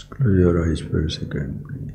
Close your eyes for a second, please.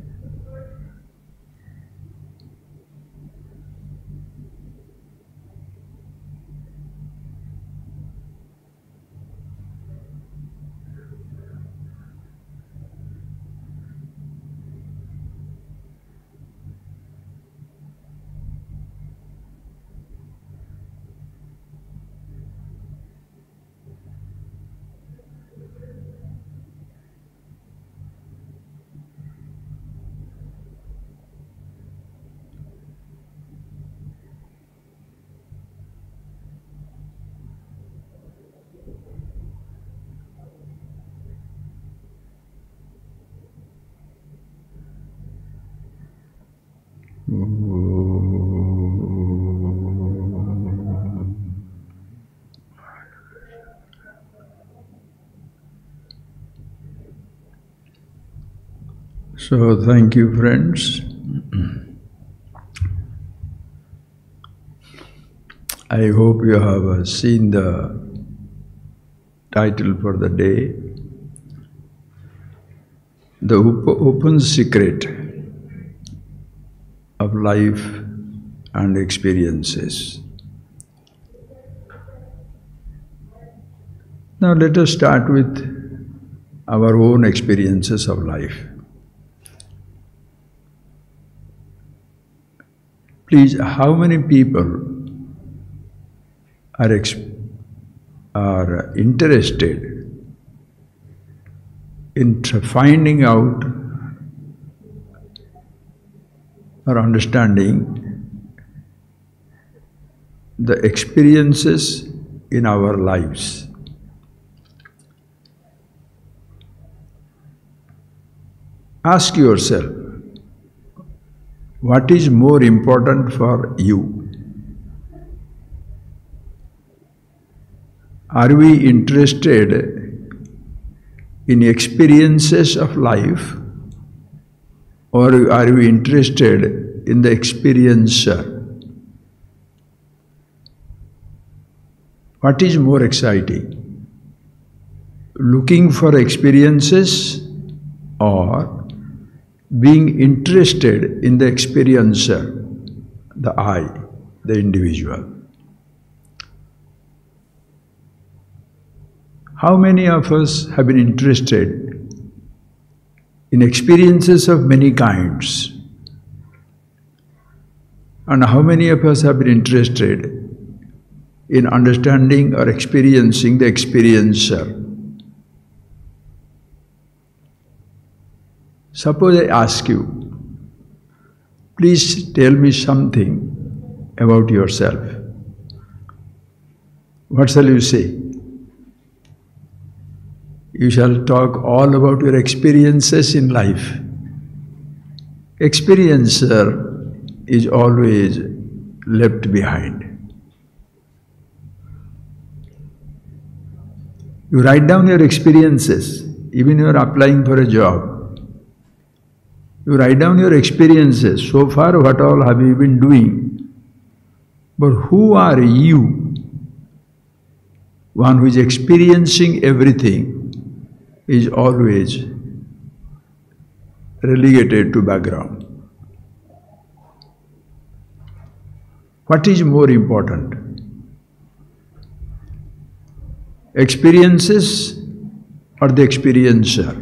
So, thank you, friends. I hope you have seen the title for the day, The Open Secret of Life and Experiences. Now let us start with our own experiences of life. Please, how many people are interested in finding out or understanding the experiences in our lives? Ask yourself, what is more important for you? Are we interested in experiences of life, or are we interested in the experiencer? What is more exciting? Looking for experiences or being interested in the experiencer, the I, the individual? How many of us have been interested in experiences of many kinds? And how many of us have been interested in understanding or experiencing the experiencer? Suppose I ask you, please tell me something about yourself. What shall you say? You shall talk all about your experiences in life. Experiencer is always left behind. You write down your experiences, even you are applying for a job. You write down your experiences. So far, what all have you been doing? But who are you? One who is experiencing everything is always relegated to background. What is more important? Experiences or the experiencer?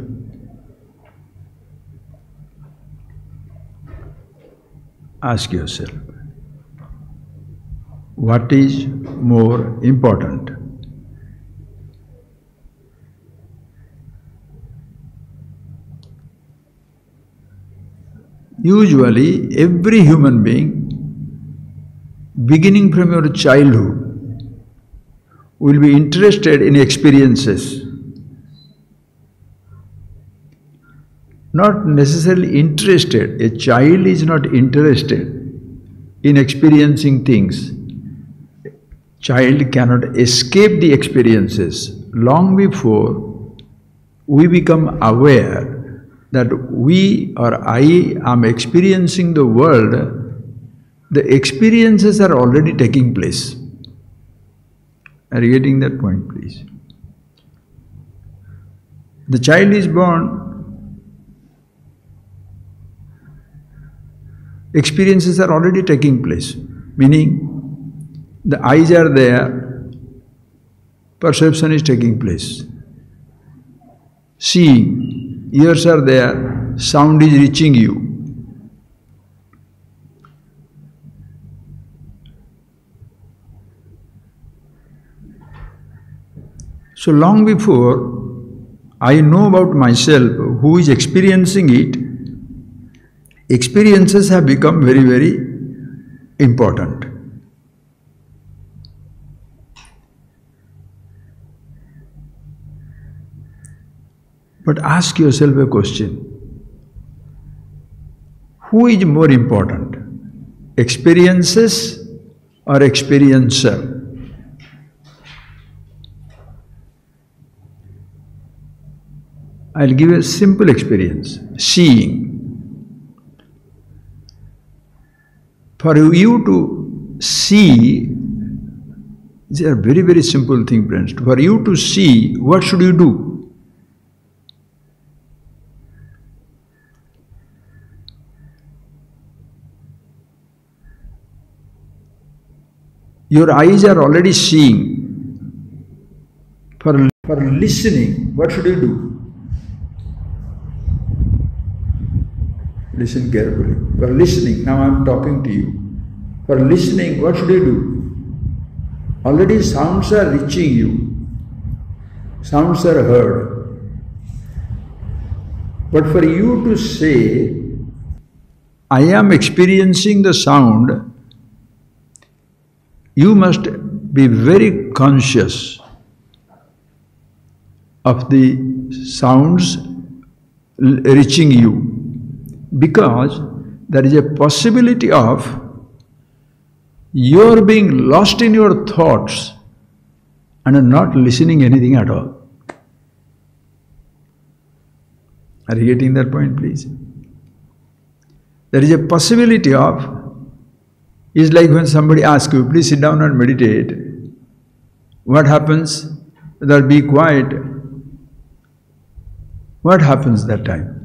Ask yourself, what is more important? Usually, every human being, beginning from your childhood, will be interested in experiences. Not necessarily interested. A child is not interested in experiencing things. Child cannot escape the experiences. Long before we become aware that we or I am experiencing the world, the experiences are already taking place. Are you getting that point, please? The child is born, experiences are already taking place. Meaning, the eyes are there, perception is taking place. Seeing, ears are there, sound is reaching you. So long before I know about myself, who is experiencing it, experiences have become very, very important. But ask yourself a question. Who is more important? Experiences or experiencer? I'll give a simple experience. Seeing. For you to see, it's a very, very simple thing, friends. For you to see, what should you do? Your eyes are already seeing. For listening, what should you do? Listen carefully. For listening, now I am talking to you. For listening, what should you do? Already sounds are reaching you. Sounds are heard. But for you to say, I am experiencing the sound, you must be very conscious of the sounds reaching you, because there is a possibility of your being lost in your thoughts and not listening anything at all. Are you getting that point, please? There is a possibility of, it's like when somebody asks you, please sit down and meditate. What happens? That be quiet. What happens that time?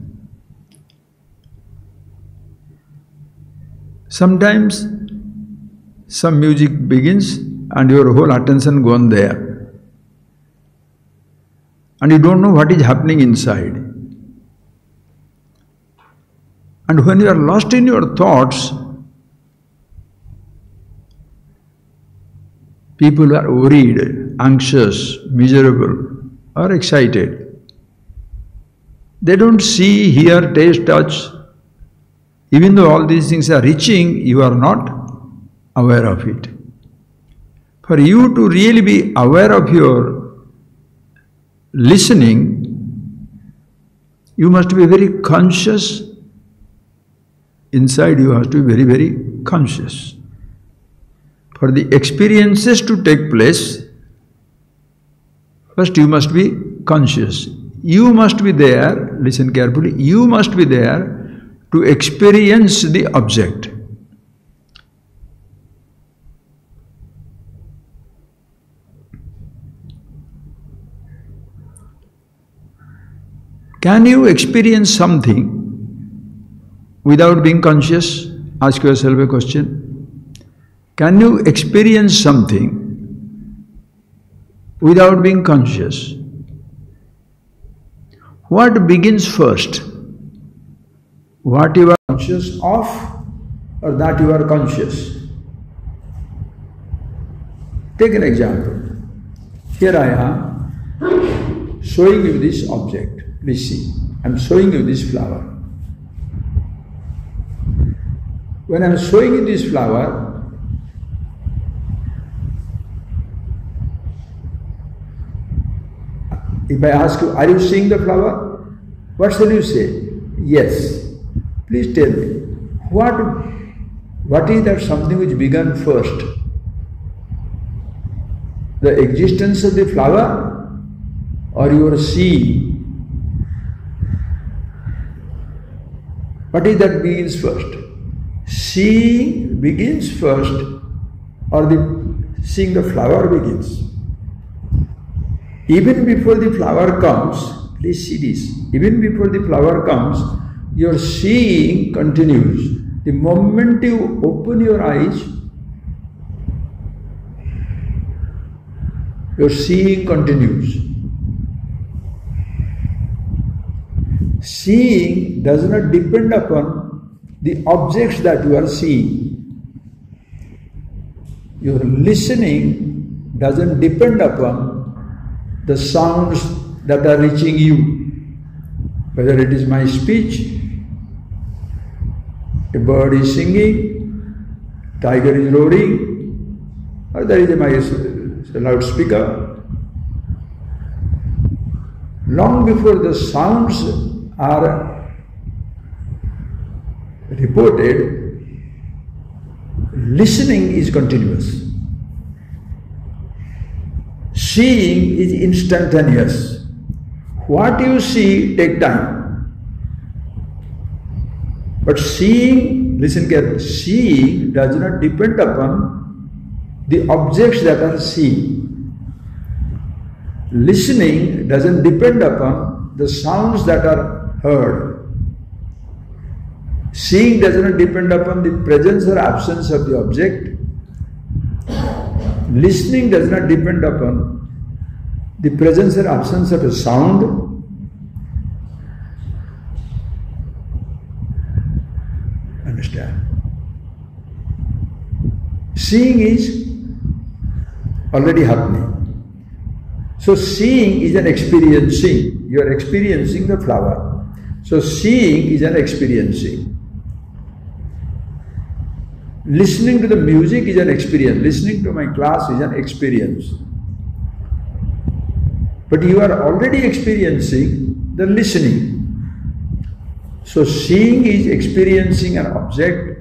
Sometimes some music begins and your whole attention gone there. And you don't know what is happening inside. And when you are lost in your thoughts, people are worried, anxious, miserable, or excited. They don't see, hear, taste, touch. Even though all these things are reaching, you are not aware of it. For you to really be aware of your listening, you must be very conscious. Inside you have to be very, very conscious. For the experiences to take place, first you must be conscious. You must be there, listen carefully, you must be there to experience the object. Can you experience something without being conscious? Ask yourself a question. Can you experience something without being conscious? What begins first? What you are conscious of or that you are conscious? Take an example. Here I am showing you this object. Please see. I am showing you this flower. When I am showing you this flower, if I ask you, are you seeing the flower? What shall you say? Yes. Please tell me, what is that something which began first? The existence of the flower or your seeing? What is that begins first? Seeing begins first or seeing the flower begins? Even before the flower comes, please see this, even before the flower comes, your seeing continues. The moment you open your eyes, your seeing continues. Seeing does not depend upon the objects that you are seeing. Your listening doesn't depend upon the sounds that are reaching you. Whether it is my speech, a bird is singing, tiger is roaring, or there is a loudspeaker. Long before the sounds are reported, listening is continuous. Seeing is instantaneous. What you see takes time. But seeing, listen carefully, seeing does not depend upon the objects that are seen. Listening doesn't depend upon the sounds that are heard. Seeing does not depend upon the presence or absence of the object. Listening does not depend upon the presence or absence of a sound. Understand? Seeing is already happening. So seeing is an experiencing. You are experiencing the flower. So seeing is an experiencing. Listening to the music is an experience. Listening to my class is an experience. But you are already experiencing the listening. So seeing is experiencing an object.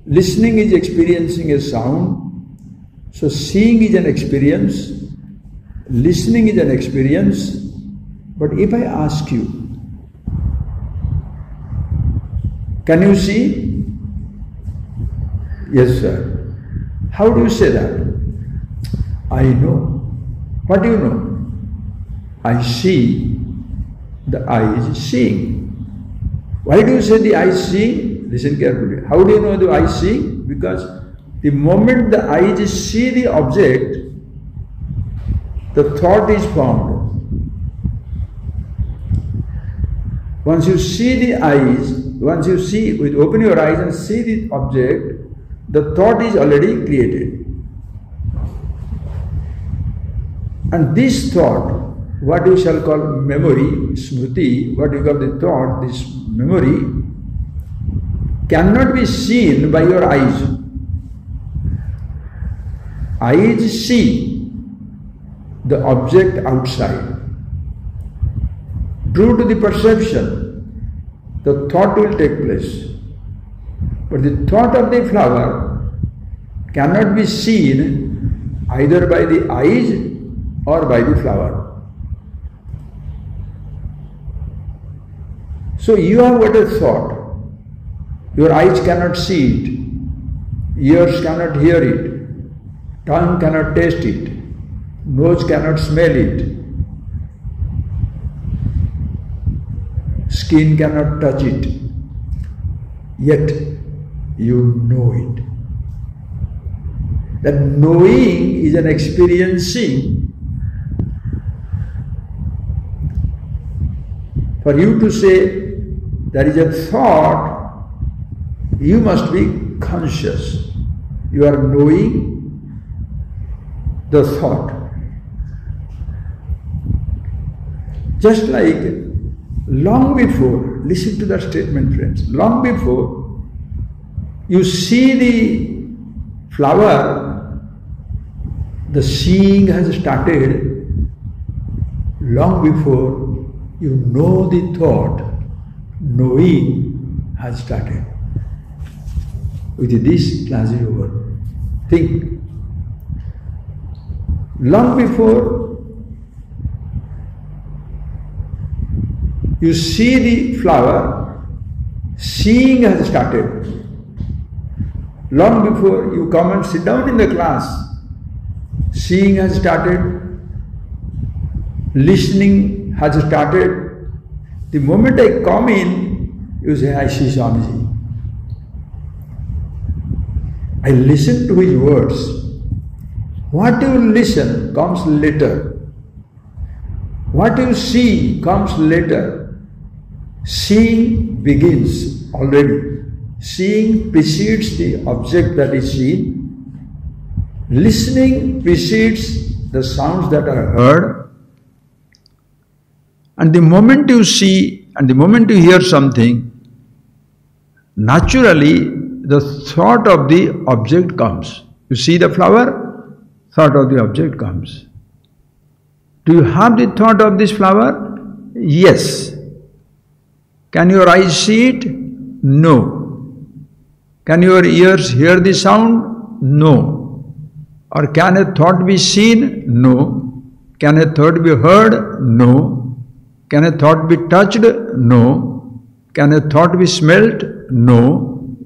Listening is experiencing a sound. So seeing is an experience. Listening is an experience. But if I ask you, can you see? Yes, sir. How do you say that? I know. What do you know? I see. The eye is seeing. Why do you say the eye is seeing? Listen carefully. How do you know the eye is seeing? Because the moment the eyes see the object, the thought is formed. Once you see the eyes, once you see, open your eyes and see the object, the thought is already created. And this thought, what you shall call memory, smriti, what you call the thought, this memory, cannot be seen by your eyes. Eyes see the object outside. True to the perception, the thought will take place. But the thought of the flower cannot be seen either by the eyes or by the flower. So you have what a thought. Your eyes cannot see it, ears cannot hear it, tongue cannot taste it, nose cannot smell it, skin cannot touch it, yet you know it. That knowing is an experiencing. For you to say there is a thought, you must be conscious. You are knowing the thought. Just like long before, listen to that statement, friends, long before you see the flower, the seeing has started. Long before you know the thought, knowing has started. With this, class is over. Think. Long before you see the flower, seeing has started. Long before you come and sit down in the class, seeing has started, listening has started. The moment I come in, You say, I see Swamiji. I listen to his words. What you listen comes later. What you see comes later. Seeing begins already. Seeing precedes the object that is seen. Listening precedes the sounds that are heard. And the moment you see and the moment you hear something, naturally the thought of the object comes. You see the flower, thought of the object comes. Do you have the thought of this flower? Yes. Can your eyes see it? No. Can your ears hear the sound? No. Or can a thought be seen? No. Can a thought be heard? No. Can a thought be touched? No. Can a thought be smelt? No.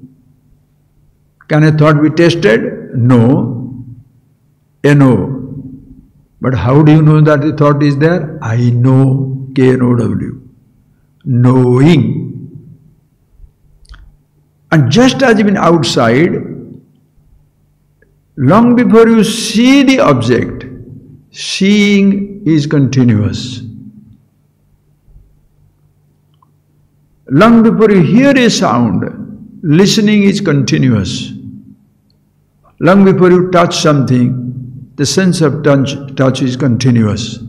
Can a thought be tasted? No. A no. But how do you know that the thought is there? I know, K-N-O-W. Knowing. And just as even outside, long before you see the object, seeing is continuous. Long before you hear a sound, listening is continuous. Long before you touch something, the sense of touch is continuous.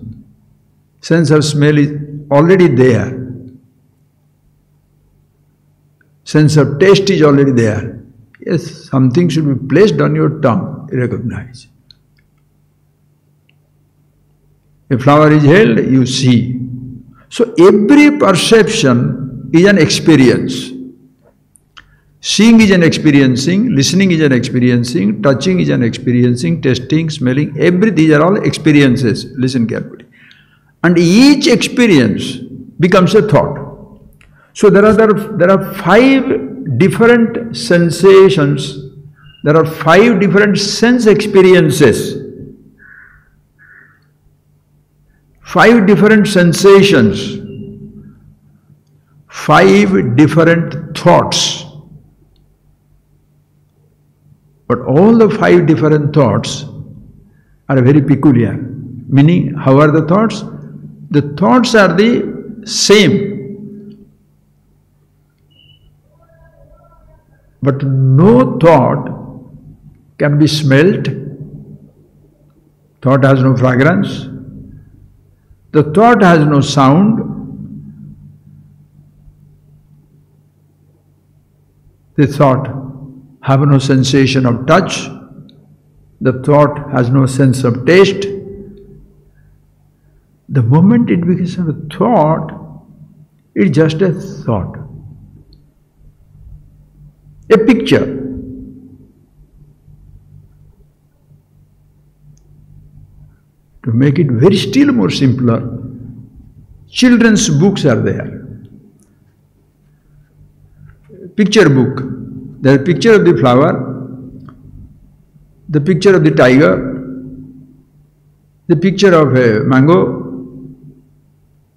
Sense of smell is already there. Sense of taste is already there. Yes, something should be placed on your tongue, recognize. A flower is held, you see. So every perception is an experience. Seeing is an experiencing, listening is an experiencing, touching is an experiencing, tasting, smelling, these are all experiences. Listen carefully. And each experience becomes a thought. So there are 5 different sensations, there are 5 different sense experiences, 5 different sensations, 5 different thoughts. But all the 5 different thoughts are very peculiar. Meaning, how are the thoughts? The thoughts are the same. But no thought can be smelt. Thought has no fragrance. The thought has no sound. The thought have no sensation of touch. The thought has no sense of taste. The moment it becomes a thought, it's just a thought. A picture. To make it very still more simpler, children's books are there. Picture book. There is a picture of the flower, the picture of the tiger, the picture of a mango.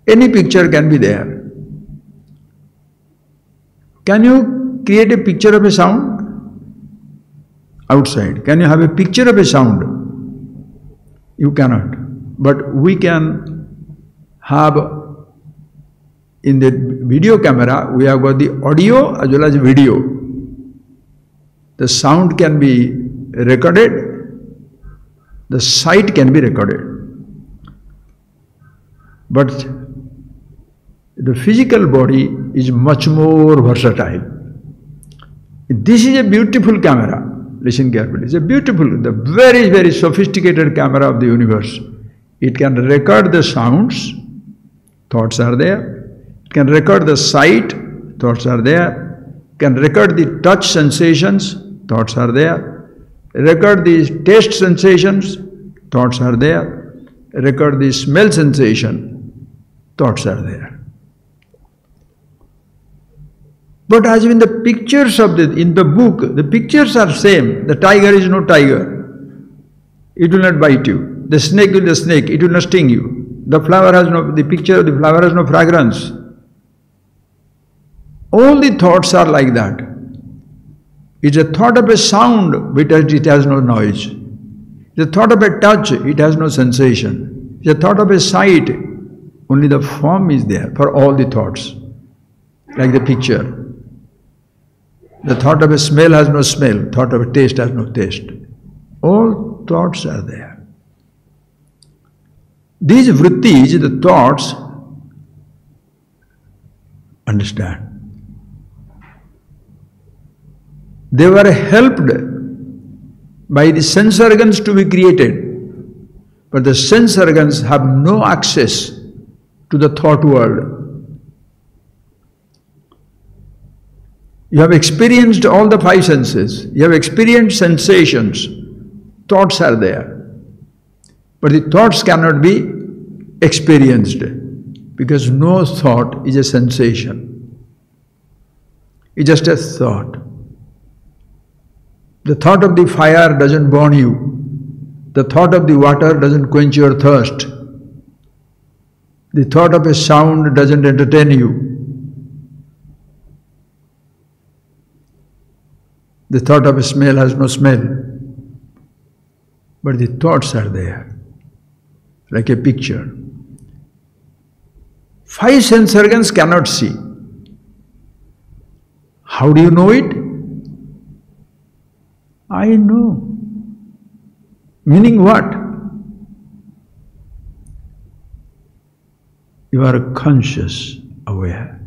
Any picture can be there. Can you create a picture of a sound? Outside. Can you have a picture of a sound? You cannot. But we can have, in the video camera, we have got the audio as well as video. The sound can be recorded, the sight can be recorded. But the physical body is much more versatile. This is a beautiful camera. Listen carefully. It's a beautiful, the very, very sophisticated camera of the universe. It can record the sounds, thoughts are there. It can record the sight, thoughts are there. It can record the touch sensations, thoughts are there. Record the taste sensations, thoughts are there. Record the smell sensation, thoughts are there. But as in the pictures of in the book, the pictures are same. The tiger is no tiger. It will not bite you. The snake is the snake. It will not sting you. The flower has no, the picture of the flower has no fragrance. All the thoughts are like that. It's a thought of a sound, but it has no noise. It's a thought of a touch, it has no sensation. It's a thought of a sight, only the form is there for all the thoughts. Like the picture. The thought of a smell has no smell, thought of a taste has no taste. All thoughts are there. These vrittis, the thoughts, understand. They were helped by the sense organs to be created, but the sense organs have no access to the thought world. You have experienced all the five senses, you have experienced sensations, thoughts are there, but the thoughts cannot be experienced because no thought is a sensation. It's just a thought. The thought of the fire doesn't burn you. The thought of the water doesn't quench your thirst. The thought of a sound doesn't entertain you. The thought of a smell has no smell. But the thoughts are there, like a picture. Five sense organs cannot see. How do you know it? I know. Meaning what? You are conscious, aware.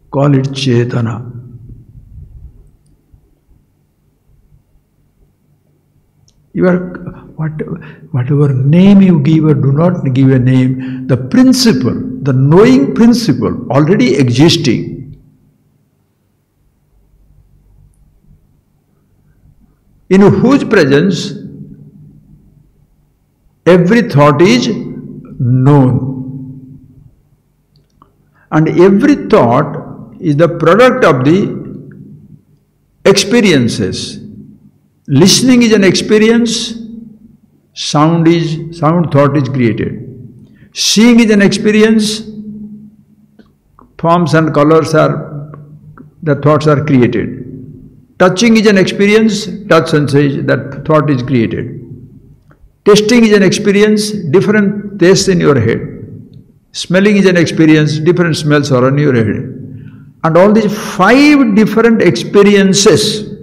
Call it Chetana. You are, whatever name you give or do not give a name, the principle, the knowing principle already existing. In whose presence every thought is known. And every thought is the product of the experiences. Listening is an experience, sound thought is created. Seeing is an experience, forms and colors the thoughts are created. Touching is an experience, touch sensation, that thought is created. Tasting is an experience, different tastes in your head. Smelling is an experience, different smells are on your head. And all these five different experiences,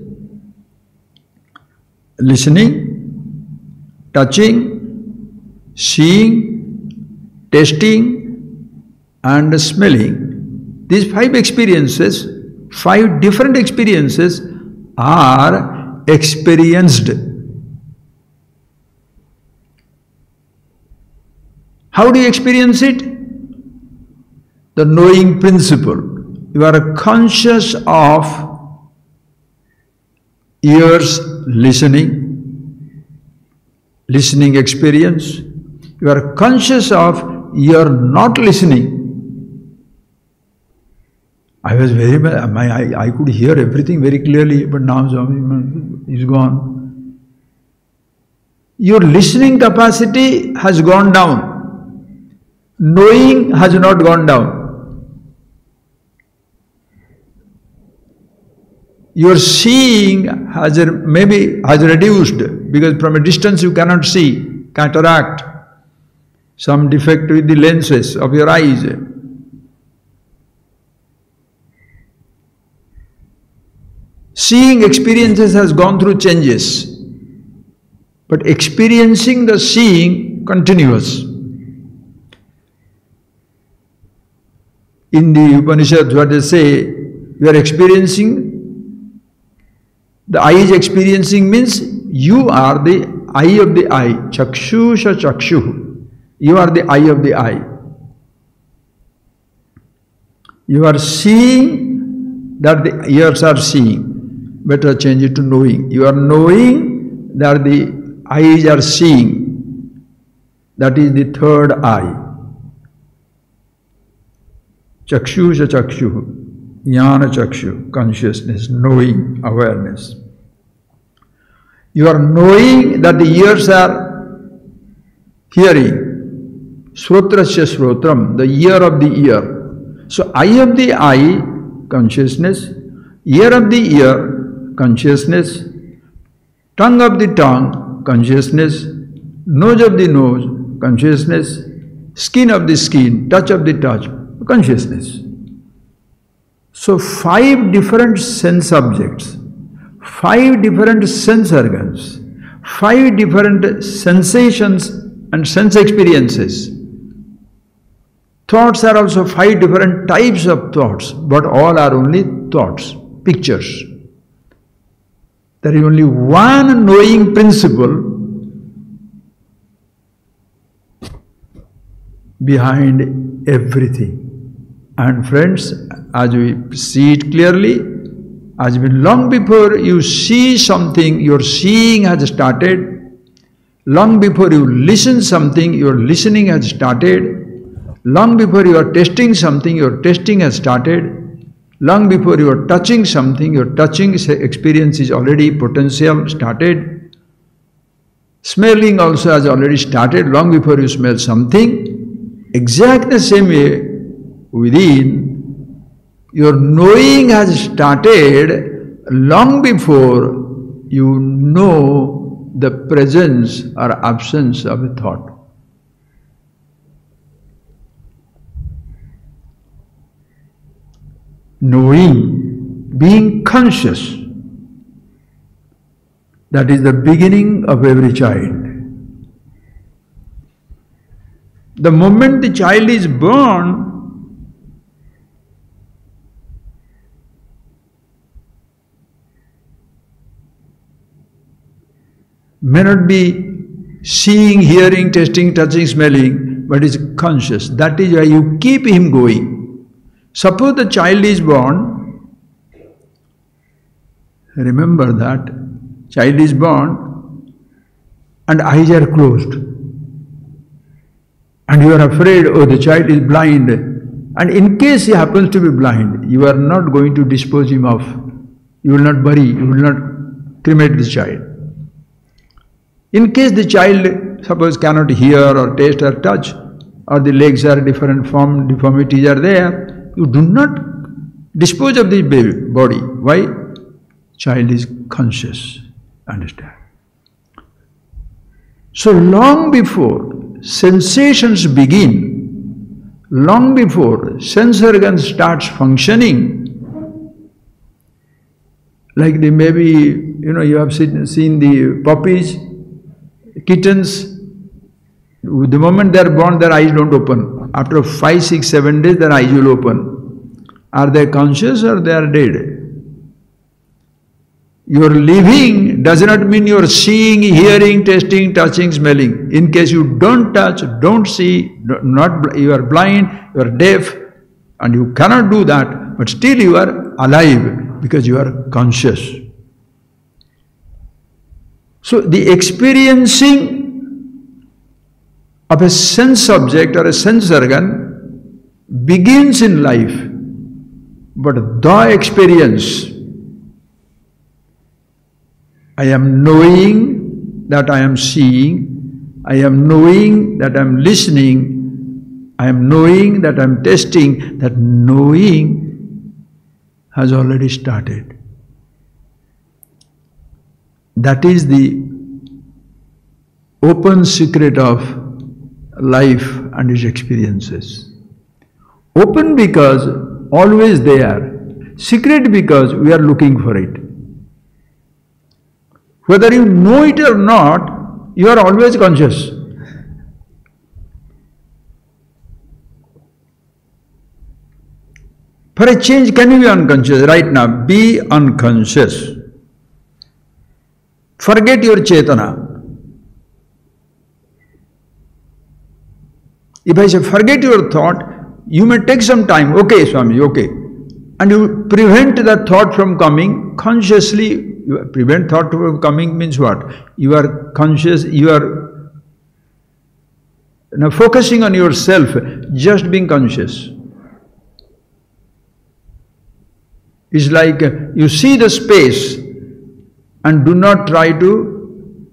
listening, touching, seeing, tasting and smelling, these five experiences, five different experiences are experienced. How do you experience it? The knowing principle. You are conscious of ears listening experience. You are conscious of ear not listening. I was I could hear everything very clearly, but now Swami is gone. Your listening capacity has gone down. Knowing has not gone down. Your seeing has reduced, because from a distance you cannot see, cataract, some defect with the lenses of your eyes. Seeing experiences has gone through changes, but experiencing the seeing continues. In the Upanishads, what they say, you are experiencing, the eye is experiencing means you are the eye of the eye, chakshusha chakshuh. You are the eye of the eye. You are seeing that the ears are seeing. Better change it to knowing. You are knowing that the eyes are seeing. That is the third eye. Chakshusha chakshuh, jnana chakshu, consciousness, knowing, awareness. You are knowing that the ears are hearing. Srotrasya srotram, the ear of the ear. So eye of the eye consciousness. Ear of the ear, consciousness. Tongue of the tongue, consciousness. Nose of the nose, consciousness. Skin of the skin, touch of the touch, consciousness. So 5 different sense objects, 5 different sense organs, 5 different sensations and sense experiences. Thoughts are also 5 different types of thoughts, but all are only thoughts, pictures. There is only one knowing principle behind everything. And friends, as we see it clearly, as been long before you see something, your seeing has started. Long before you listen something, your listening has started. Long before you are testing something, your testing has started. Long before you are touching something, your touching experience is already potential started. Smelling also has already started long before you smell something. Exactly the same way, within, your knowing has started long before you know the presence or absence of a thought. Knowing, being conscious, that is the beginning of every child. The moment the child is born, may not be seeing, hearing, tasting, touching, smelling, but is conscious. That is why you keep him going. Suppose the child is born, remember that child is born and eyes are closed. And you are afraid, oh, the child is blind. And in case he happens to be blind, you are not going to dispose him of. You will not bury, you will not cremate the child. In case the child, suppose, cannot hear or taste or touch, or the legs are different form, deformities are there, you do not dispose of the baby body. Why? Child is conscious. Understand? So long before sensations begin, long before sense organ starts functioning, like the maybe, you have seen the puppies, kittens, the moment they are born, their eyes don't open. After 5, 6, 7 days, their eyes will open. Are they conscious or they are dead? Your living does not mean you are seeing, hearing, tasting, touching, smelling. In case you don't touch, don't see, you are blind, you are deaf, and you cannot do that, but still you are alive because you are conscious. So the experiencing of a sense object or a sense organ begins in life, but the experience, I am knowing that I am seeing, I am knowing that I am listening, I am knowing that I am tasting, that knowing has already started. That is the open secret of life and its experiences. Open because always there, secret because we are looking for it. Whether you know it or not, you are always conscious. For a change, can you be unconscious? Right now, be unconscious. Forget your Chetana. If I say forget your thought, you may take some time. Okay, Swami, okay. And you prevent the thought from coming consciously. You prevent thought from coming means what? You are conscious, you are now focusing on yourself, just being conscious. It's like you see the space and do not try to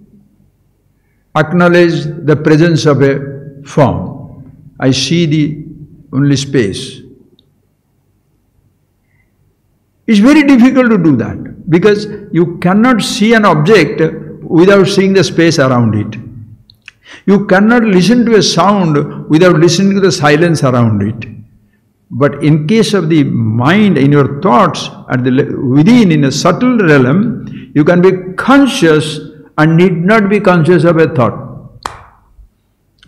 acknowledge the presence of a form. I see the only space. It's very difficult to do that because you cannot see an object without seeing the space around it. You cannot listen to a sound without listening to the silence around it. But in case of the mind, in your thoughts, within, in a subtle realm, you can be conscious and need not be conscious of a thought.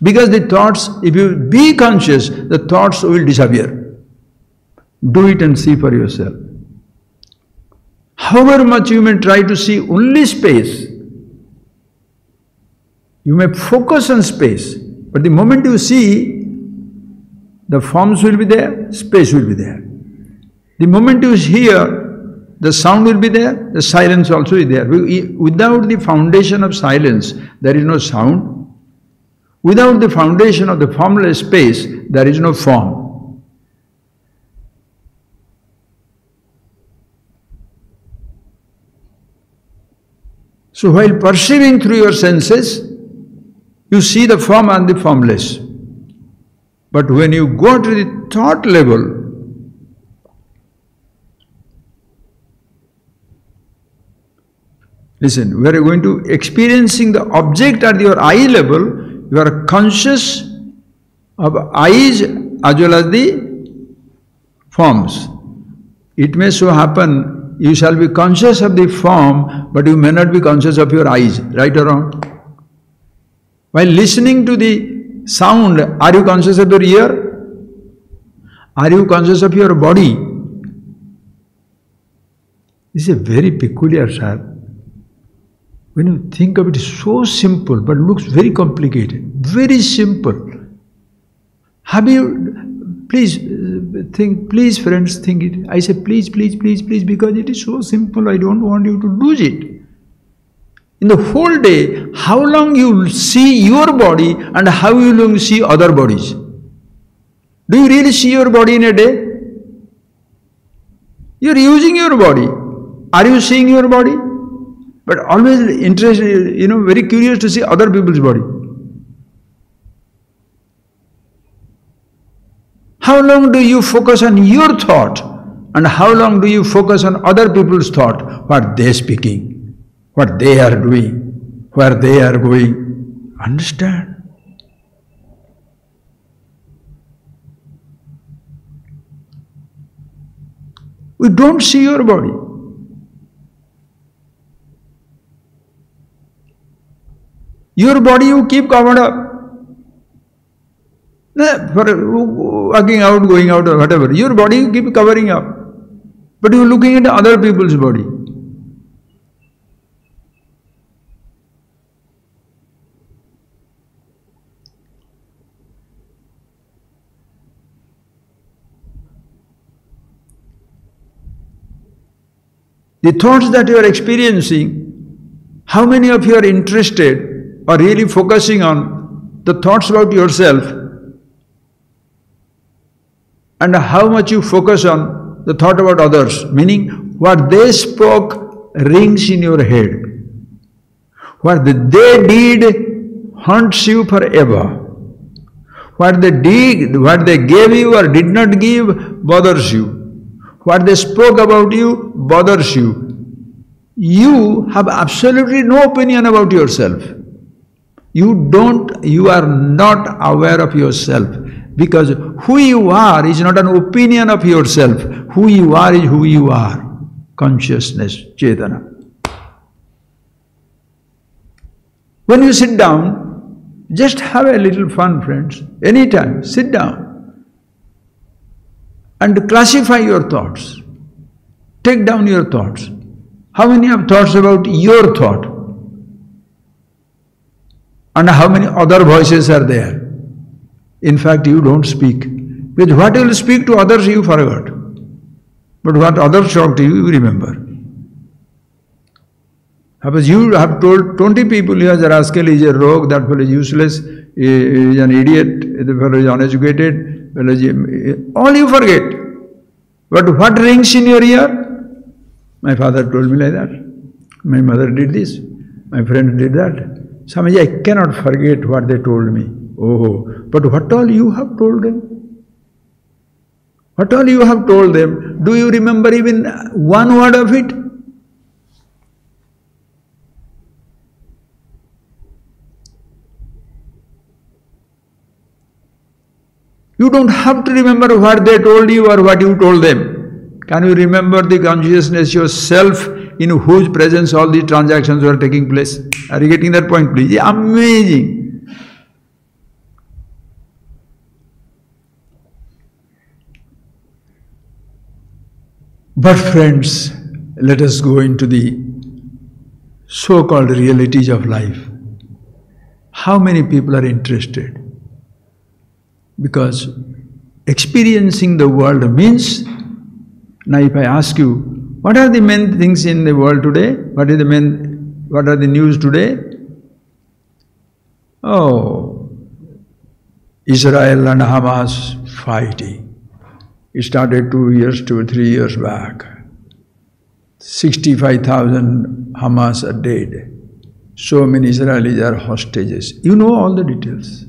Because the thoughts, if you be conscious, the thoughts will disappear. Do it and see for yourself. However much you may try to see only space, you may focus on space, but the moment you see, the forms will be there, space will be there. The moment you hear, the sound will be there, the silence also is there. Without the foundation of silence, there is no sound. Without the foundation of the formless space, there is no form. So while perceiving through your senses, you see the form and the formless. But when you go to the thought level, listen, we are going to experiencing the object at your eye level, you are conscious of eyes as well as the forms. It may so happen, you shall be conscious of the form, but you may not be conscious of your eyes, right or wrong? While listening to the sound, are you conscious of your ear? Are you conscious of your body? This is a very peculiar sir. When you think of it, it's so simple, but looks very complicated. Very simple. Have you, please think, please friends, think it. I say please, please, please, please, because it is so simple, I don't want you to lose it. In the whole day, how long you see your body and how you long see other bodies? Do you really see your body in a day? You are using your body. Are you seeing your body? But always interested, very curious to see other people's body. How long do you focus on your thought and how long do you focus on other people's thought? What they are speaking, what they are doing, where they are going. Understand? We don't see your body. Your body you keep covered up. For walking out, going out or whatever. Your body you keep covering up. But you are looking at other people's body. The thoughts that you are experiencing, how many of you are interested or really focusing on the thoughts about yourself and how much you focus on the thought about others, meaning what they spoke rings in your head. What they did haunts you forever. What they did, what they gave you or did not give bothers you. What they spoke about you bothers you. You have absolutely no opinion about yourself. You are not aware of yourself because who you are is not an opinion of yourself. Who you are is who you are. Consciousness, Chetana. When you sit down, just have a little fun, friends. Anytime, sit down and classify your thoughts. Take down your thoughts. How many have thoughts about your thought? And how many other voices are there? In fact, you don't speak. Because what you will speak to others, you forgot. But what others talk to you, you remember. Suppose you have told 20 people, he is a rascal, he is a rogue, that fellow is useless, he is an idiot, the fellow is uneducated, all you forget. But what rings in your ear? My father told me like that. My mother did this. My friend did that. Swamiji, I cannot forget what they told me. Oh, but what all you have told them? What all you have told them, do you remember even one word of it? You don't have to remember what they told you or what you told them. Can you remember the consciousness yourself in whose presence all these transactions were taking place? Are you getting that point, please? Amazing. But friends, let us go into the so-called realities of life. How many people are interested? Because experiencing the world means, now if I ask you, what are the main things in the world today? What are the news today? Oh, Israel and Hamas fighting. It started 2 or 3 years back. 65,000 Hamas are dead. So many Israelis are hostages. You know all the details.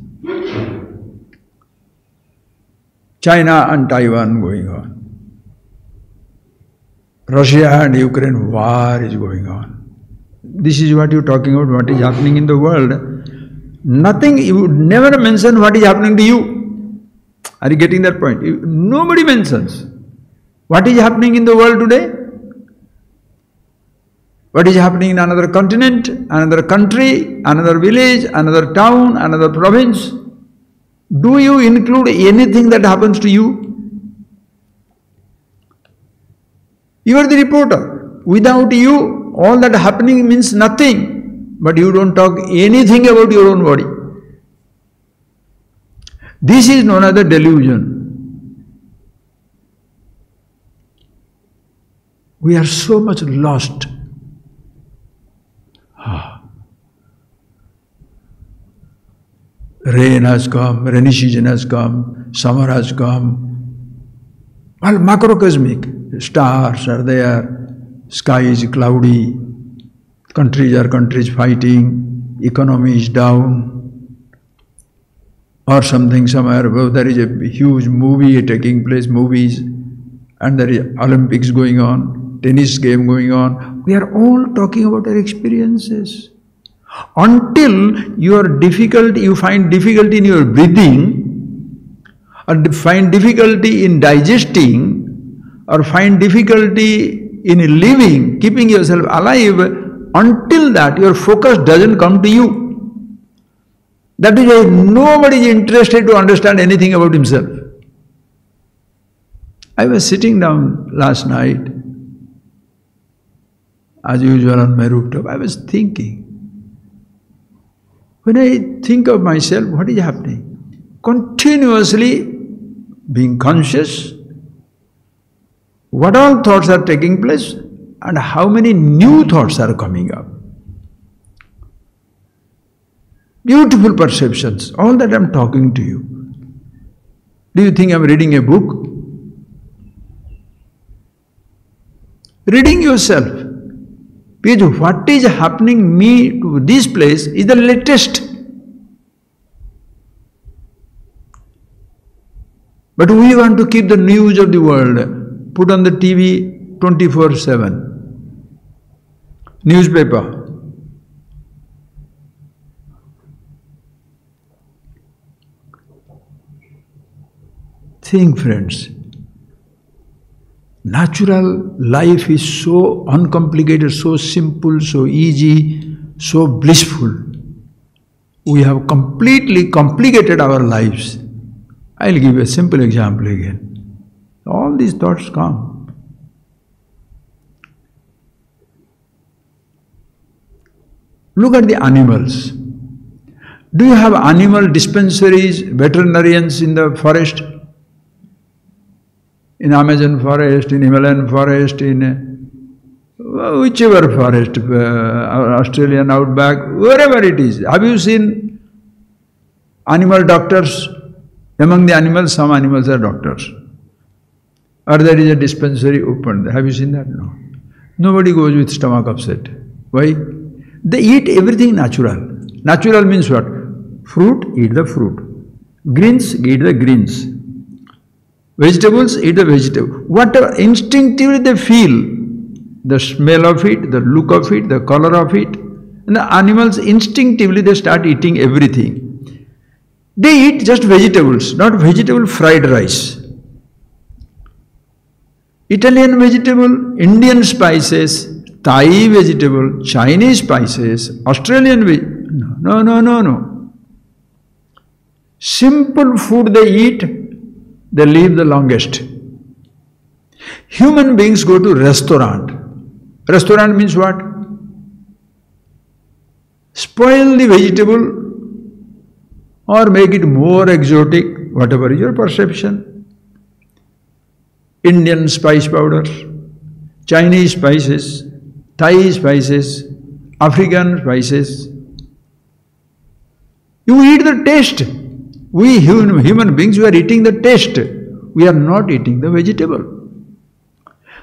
China and Taiwan going on. Russia and Ukraine war is going on. This is what you're talking about, what is happening in the world. Nothing, you would never mention what is happening to you. Are you getting that point? Nobody mentions. What is happening in the world today? What is happening in another continent, another country, another village, another town, another province? Do you include anything that happens to you? You are the reporter. Without you, all that happening means nothing. But you don't talk anything about your own body. This is known as the delusion. We are so much lost. Rain has come, rainy season has come, summer has come. All macrocosmic. Stars are there, sky is cloudy, countries are fighting, economy is down. Or something somewhere above, there is a huge movie taking place, movies, and there is Olympics going on, tennis game going on. We are all talking about our experiences. Until you find difficulty in your breathing, or find difficulty in digesting, or find difficulty in living, keeping yourself alive, until that your focus doesn't come to you. That is why nobody is interested to understand anything about himself. I was sitting down last night, as usual on my rooftop, I was thinking. When I think of myself, what is happening? Continuously being conscious, what all thoughts are taking place and how many new thoughts are coming up. Beautiful perceptions, all that I am talking to you. Do you think I am reading a book? Reading yourself. Because what is happening me to this place is the latest. But we want to keep the news of the world, put on the TV 24/7, newspaper. Think, friends, natural life is so uncomplicated, so simple, so easy, so blissful. We have completely complicated our lives. I'll give a simple example again. All these thoughts come. Look at the animals. Do you have animal dispensaries, veterinarians in the forest? In Amazon forest, in Himalayan forest, in whichever forest, Australian outback, wherever it is. Have you seen animal doctors? Among the animals, some animals are doctors. Or there is a dispensary opened. Have you seen that? No. Nobody goes with stomach upset. Why? They eat everything natural. Natural means what? Fruit, eat the fruit. Greens, eat the greens. Vegetables, eat the vegetable. Whatever instinctively they feel, the smell of it, the look of it, the color of it, and the animals instinctively they start eating everything. They eat just vegetables, not vegetable fried rice. Italian vegetable, Indian spices, Thai vegetable, Chinese spices, Australian vegetable. No. Simple food they eat, they live the longest. Human beings go to restaurant. Restaurant means what? Spoil the vegetable or make it more exotic, whatever is your perception. Indian spice powder, Chinese spices, Thai spices, African spices. You eat the taste. We human beings, we are eating the taste. We are not eating the vegetable.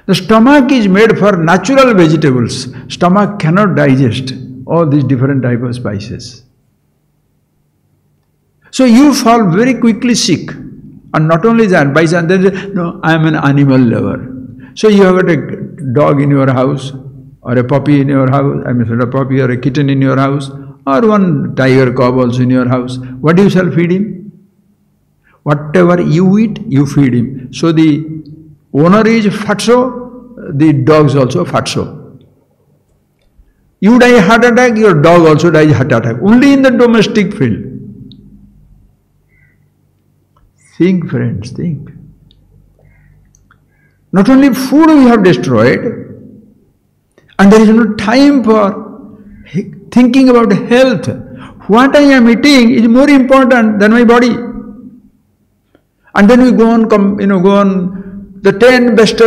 The stomach is made for natural vegetables. Stomach cannot digest all these different types of spices. So you fall very quickly sick. And not only that, by some, no, I am an animal lover. So you have got a dog in your house, or a puppy in your house, a puppy or a kitten in your house, or one tiger cub also in your house. What you shall feed him? Whatever you eat, you feed him. So the owner is fatso, the dogs also fatso. You die heart attack, your dog also dies heart attack. Only in the domestic field. Think, friends, think. Not only food we have destroyed, and there is no time for thinking about health. What I am eating is more important than my body. And then we go on the 10 best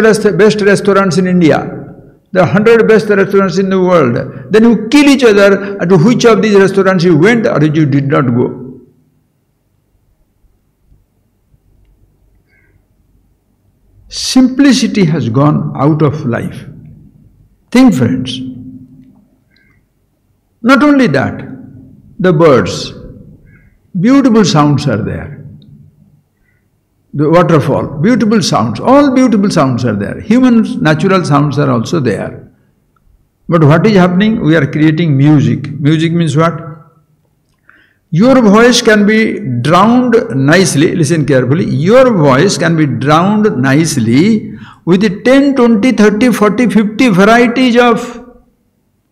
restaurants in India, the 100 best restaurants in the world. Then you kill each other to which of these restaurants you went or you did not go. Simplicity has gone out of life. Think, friends. Not only that, the birds, beautiful sounds are there. The waterfall, beautiful sounds, all beautiful sounds are there. Human natural sounds are also there. But what is happening? We are creating music. Music means what? Your voice can be drowned nicely, listen carefully, your voice can be drowned nicely with 10, 20, 30, 40, 50 varieties of,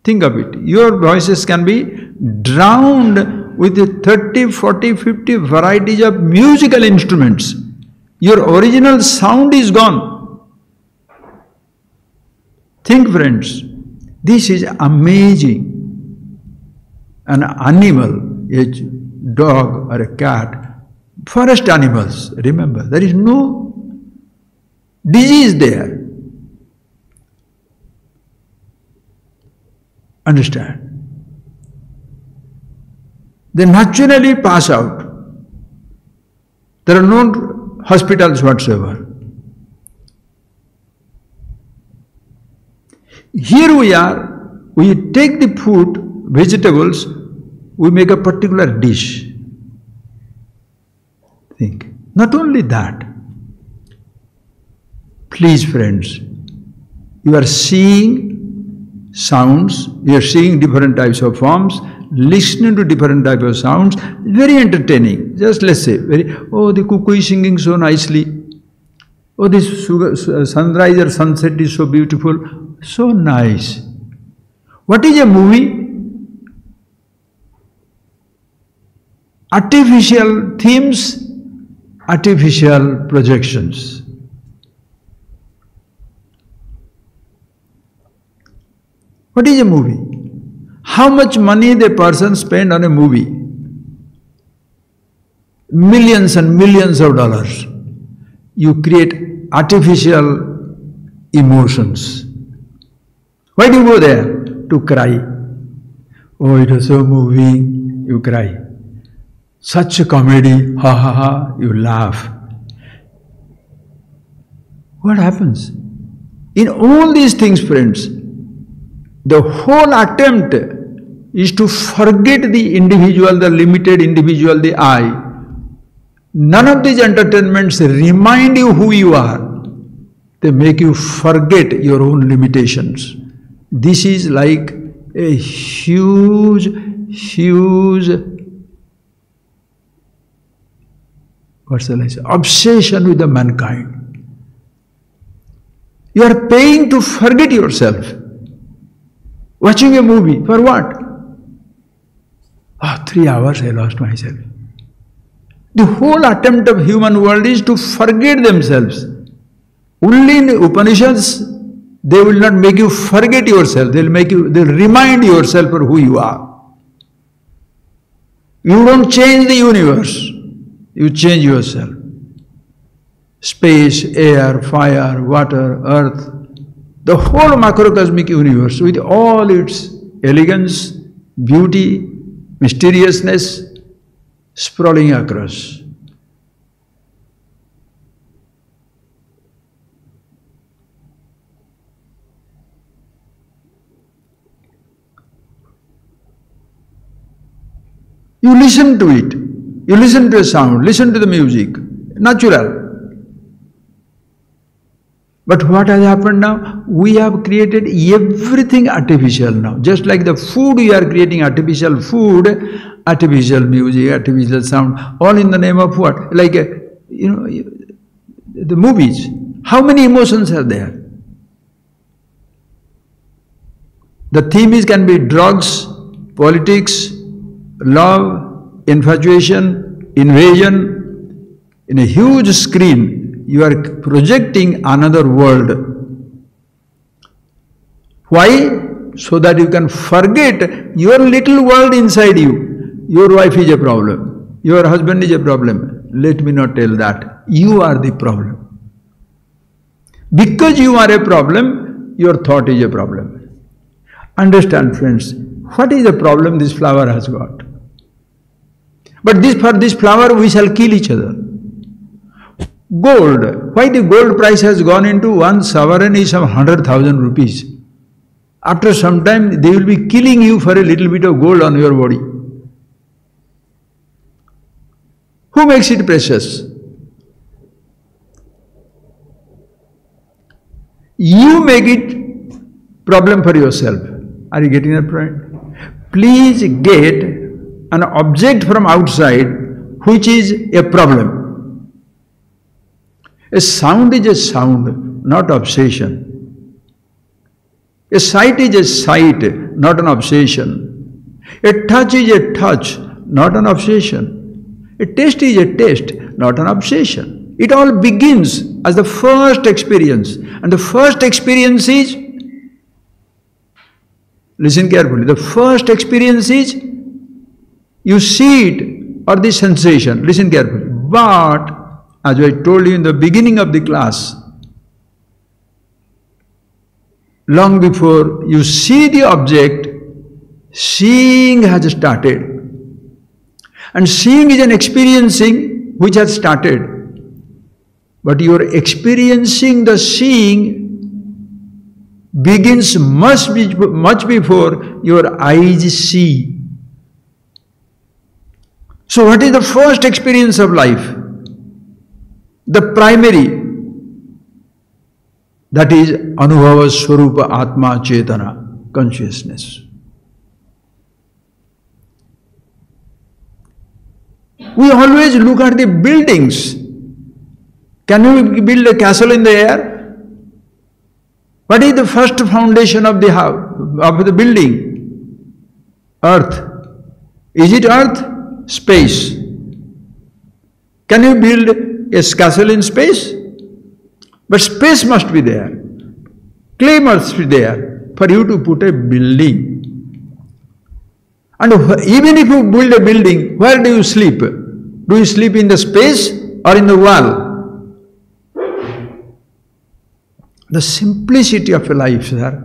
think of it, your voices can be drowned with 30, 40, 50 varieties of musical instruments. Your original sound is gone. Think, friends, this is amazing. An animal, a dog or a cat, forest animals, remember, there is no disease there. Understand? They naturally pass out. There are no hospitals whatsoever. Here we are, we take the food, vegetables, we make a particular dish. Think. Not only that, please friends, you are seeing sounds, you are seeing different types of forms, listening to different types of sounds, very entertaining. Just let's say, oh, the cuckoo is singing so nicely. Oh, this sunrise or sunset is so beautiful, so nice. What is a movie? Artificial themes, artificial projections. What is a movie? How much money the person spend on a movie? Millions and millions of dollars. You create artificial emotions. Why do you go there? To cry. Oh, it was so moving, you cry. Such a comedy, ha ha ha, you laugh. What happens? In all these things, friends, the whole attempt is to forget the individual, the limited individual, the I. None of these entertainments remind you who you are. They make you forget your own limitations. This is like a huge, what shall I say, obsession with the mankind. You are paying to forget yourself. Watching a movie, for what? 3 hours I lost myself. The whole attempt of human world is to forget themselves. Only in the Upanishads, they will not make you forget yourself. They'll remind yourself of who you are. You don't change the universe. You change yourself. Space, air, fire, water, earth, the whole macrocosmic universe with all its elegance, beauty, mysteriousness, sprawling across. You listen to it. You listen to a sound, listen to the music, natural. But what has happened now? We have created everything artificial now. Just like the food, we are creating artificial food, artificial music, artificial sound, all in the name of what? Like, the movies. How many emotions are there? The themes can be drugs, politics, love, infatuation, invasion. In a huge screen, you are projecting another world. Why? So that you can forget your little world inside you. Your wife is a problem. Your husband is a problem. Let me not tell that. You are the problem. Because you are a problem, your thought is a problem. Understand, friends, what is the problem this flower has got? But for this flower, we shall kill each other. Gold. Why the gold price has gone into 1 sovereign is some 100,000 rupees. After some time, they will be killing you for a little bit of gold on your body. Who makes it precious? You make it problem for yourself. Are you getting that point? Please get an object from outside which is a problem. A sound is a sound, not obsession. A sight is a sight, not an obsession. A touch is a touch, not an obsession. A taste is a taste, not an obsession. It all begins as the first experience. And the first experience is, listen carefully, the first experience is, you see it or the sensation, listen carefully. But, as I told you in the beginning of the class, long before you see the object, seeing has started. And seeing is an experiencing which has started. But your experiencing the seeing begins much before your eyes see. So what is the first experience of life? The primary, that is Anubhava Swarupa Atma Chetana, consciousness. We always look at the buildings. Can you build a castle in the air? What is the first foundation of the house, of the building? Earth. Is it earth? Space. Can you build a castle in space? But space must be there. Clay must be there for you to put a building. And even if you build a building, where do you sleep? Do you sleep in the space or in the wall? The simplicity of a life, sir.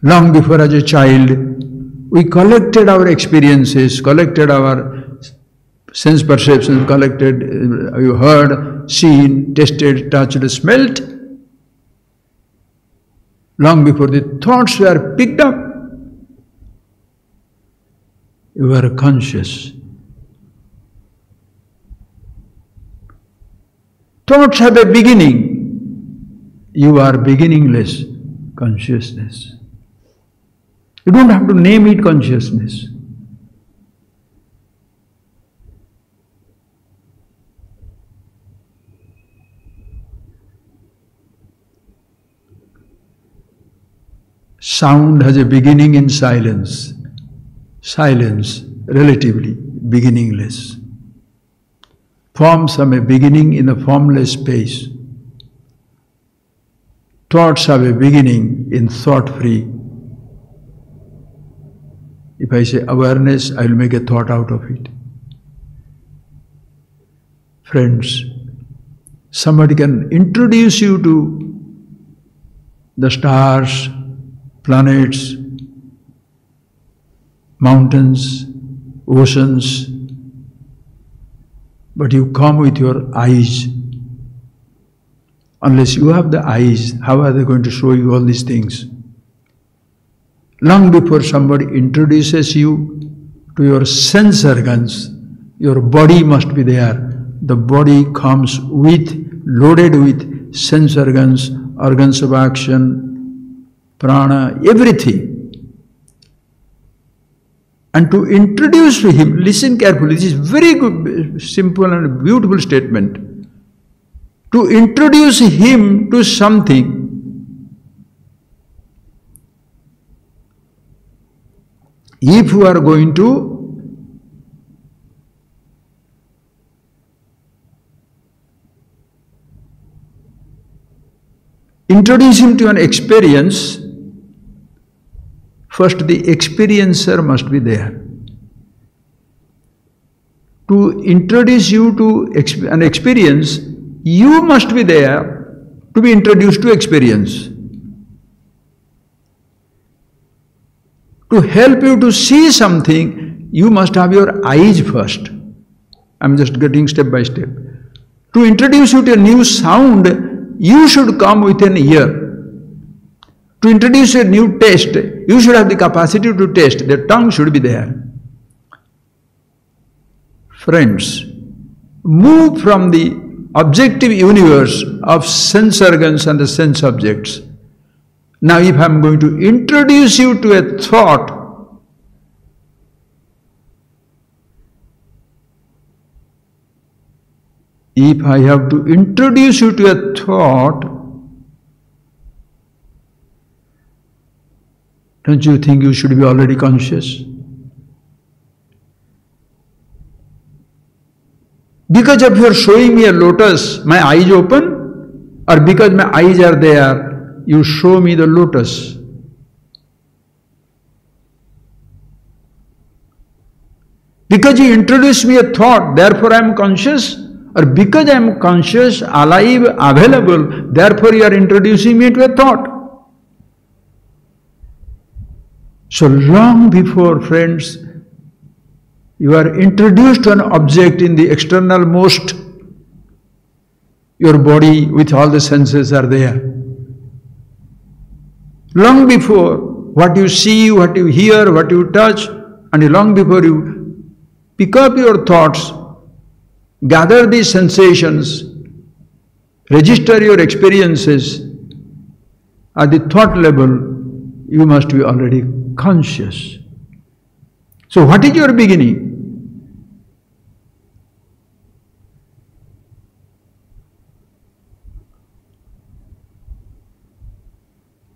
Long before as a child, we collected our experiences, collected our sense perceptions, collected, you heard, seen, tasted, touched, smelt. Long before the thoughts were picked up, you are conscious. Thoughts have a beginning. You are beginningless consciousness. You don't have to name it consciousness. Sound has a beginning in silence. Silence, relatively beginningless. Forms have a beginning in a formless space. Thoughts have a beginning in thought-free. If I say awareness, I will make a thought out of it. Friends, somebody can introduce you to the stars, planets, mountains, oceans, but you come with your eyes. Unless you have the eyes, how are they going to show you all these things? Long before somebody introduces you to your sense organs, your body must be there. The body comes loaded with sense organs, organs of action, prana, everything. And to introduce to him, listen carefully, this is very good, simple and beautiful statement. To introduce him to something, if you are going to introduce him to an experience, first the experiencer must be there. To introduce you to an experience, you must be there to be introduced to experience. To help you to see something, you must have your eyes first. I'm just getting step by step. To introduce you to a new sound, you should come with an ear. To introduce a new taste, you should have the capacity to taste. The tongue should be there. Friends, move from the objective universe of sense organs and the sense objects. Now if I am going to introduce you to a thought, if I have to introduce you to a thought, don't you think you should be already conscious? Because if you are showing me a lotus, my eyes open? Or because my eyes are there, you show me the lotus? Because you introduce me a thought, therefore I am conscious? Or because I am conscious, alive, available, therefore you are introducing me to a thought? So long before, friends, you are introduced to an object in the external most, your body with all the senses are there. Long before, what you see, what you hear, what you touch, and long before you pick up your thoughts, gather these sensations, register your experiences, at the thought level, you must be already conscious. So what is your beginning?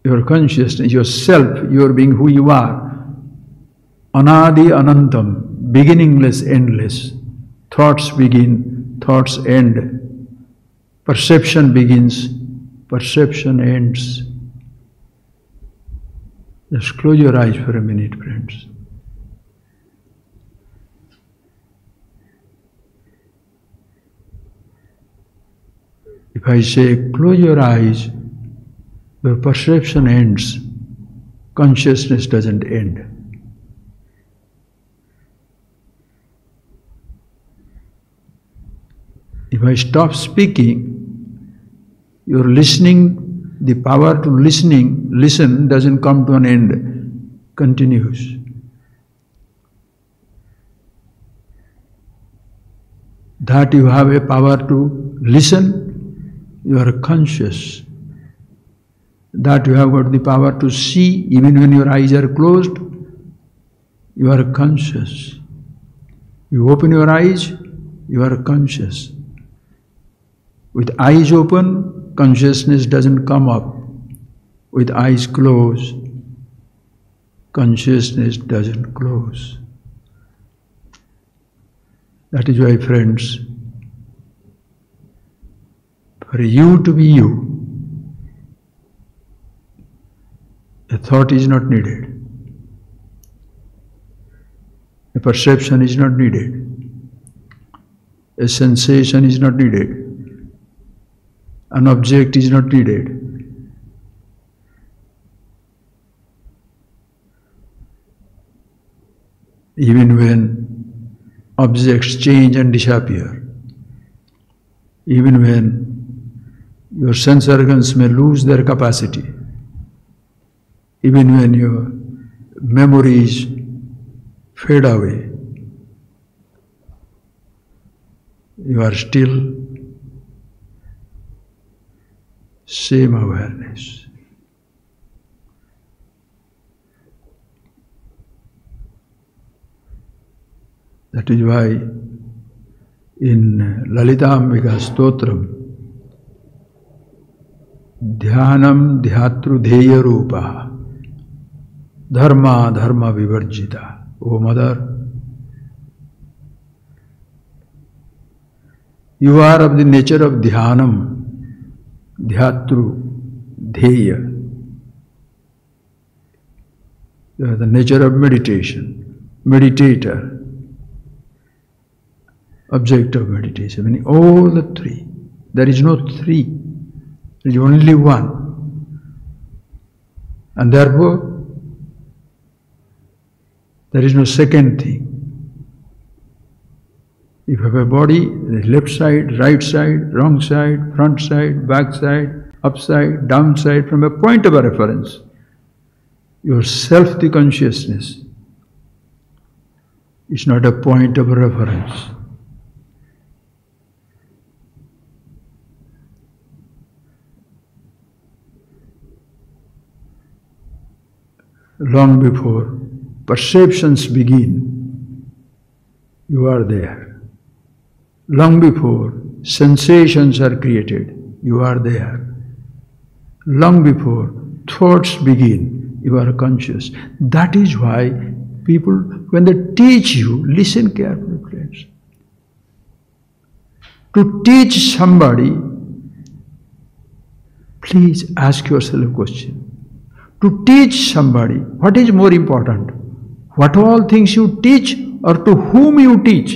Your consciousness, yourself, your being who you are. Anadi Anantam, beginningless, endless. Thoughts begin, thoughts end. Perception begins, perception ends. Just close your eyes for a minute, friends. If I say, close your eyes, your perception ends, consciousness doesn't end. If I stop speaking, your listening, the power to listen doesn't come to an end, continues. that you have a power to listen, you are conscious. That you have got the power to see even when your eyes are closed, you are conscious. You open your eyes, you are conscious. With eyes open, consciousness doesn't come up. With eyes closed, consciousness doesn't close. That is why, friends, for you to be you, a thought is not needed. A perception is not needed. A sensation is not needed. An object is not needed. Even when objects change and disappear, even when your sense organs may lose their capacity, even when your memories fade away, you are still same awareness. That is why in Lalitambika Stotram, Dhyanam Dhyatru Dheya Rupa Dharma Dharma Vivarjita. O Mother, you are of the nature of Dhyanam, Dhyatru, Dheya. You are the nature of meditation, meditator, object of meditation. Meaning all the three. There is no three, there is only one. And therefore, there is no second thing. If you have a body, there is left side, right side, wrong side, front side, back side, upside, downside, from a point of a reference. Yourself, the consciousness, is not a point of a reference. Long before perceptions begin, you are there. Long before sensations are created, you are there. Long before thoughts begin, you are conscious. That is why people, when they teach you, listen carefully, friends. To teach somebody, please ask yourself a question. To teach somebody, what is more important? What all things you teach or to whom you teach?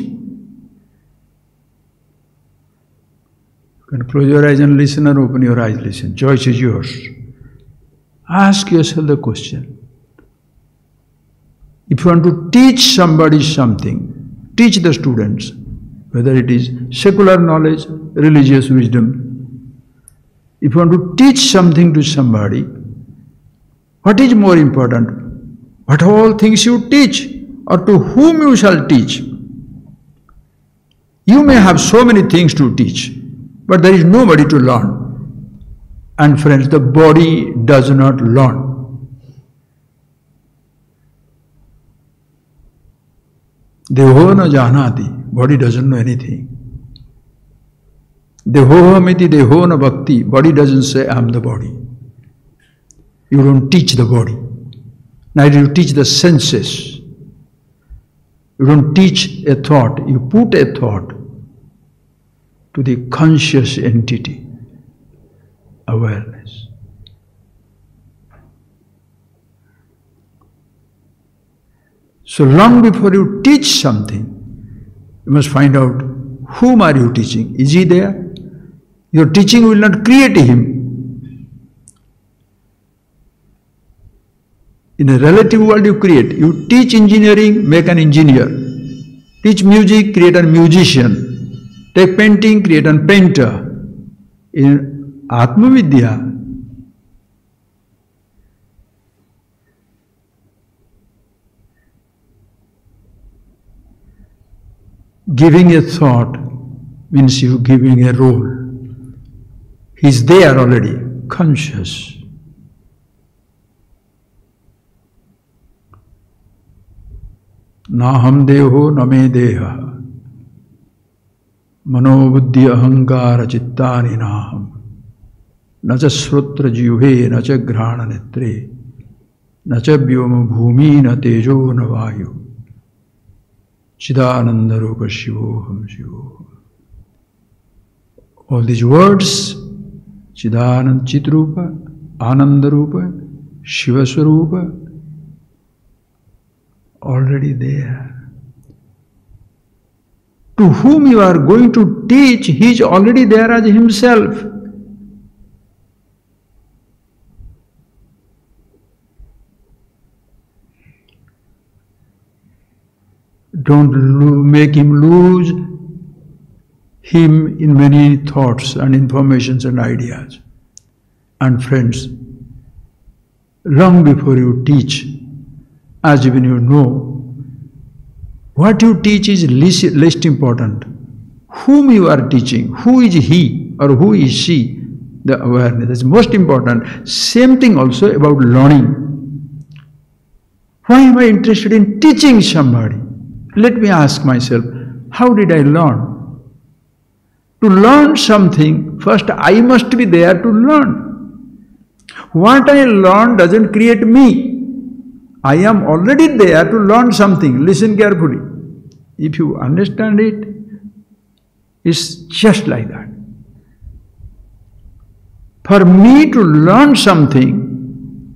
You can close your eyes and listen, or open your eyes, listen. Choice is yours. Ask yourself the question. If you want to teach somebody something, teach the students, whether it is secular knowledge, religious wisdom. If you want to teach something to somebody, what is more important? What all things you teach, or to whom you shall teach? You may have so many things to teach, but there is nobody to learn. And friends, the body does not learn. Deho na janati, body doesn't know anything. Dehohamiti deho na bhakti, body doesn't say I am the body. You don't teach the body, neither you teach the senses. You don't teach a thought, you put a thought to the conscious entity, awareness. So long before you teach something, you must find out whom are you teaching. Is he there? Your teaching will not create him. In a relative world you create. You teach engineering, make an engineer. Teach music, create a musician. Take painting, create a painter. In Atma Vidya, giving a thought means you giving a role. He's there already, conscious. Naham deho name deha manobuddhi ahankara chittani naham nacha srutra jivhe nacha grana netre nacha vyoma bhumi na tejo na vayu Chidananda rupa shivoham shivoham. All these words, Chidananda Chitrupa, Ananda Rupa, Shiva Swarupa, already there. To whom you are going to teach, he is already there as himself. Don't make him lose him in many thoughts and informations and ideas. And friends, long before you teach, as even you know, what you teach is least important. Whom you are teaching, who is he or who is she, the awareness is most important. Same thing also about learning. Why am I interested in teaching somebody? Let me ask myself, how did I learn? To learn something, first I must be there to learn. What I learn doesn't create me. I am already there to learn something. Listen carefully. If you understand it, it's just like that. For me to learn something,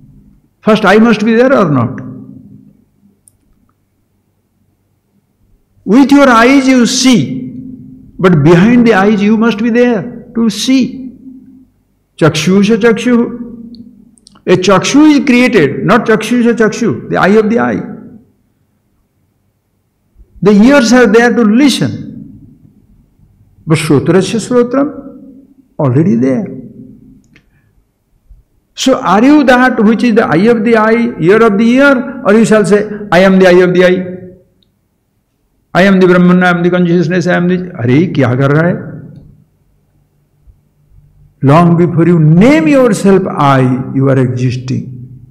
first I must be there or not? With your eyes you see, but behind the eyes you must be there to see. Chakshusha chakshu. A chakshu is created, not chakshusha chakshu, the eye of the eye. The ears are there to listen. But shrotrasya srotram, already there. So are you that which is the eye of the eye, ear of the ear, or you shall say, I am the eye of the eye? I am the Brahman, I am the consciousness, I am the... Arey, kya kar raha hai? Long before you name yourself I, you are existing.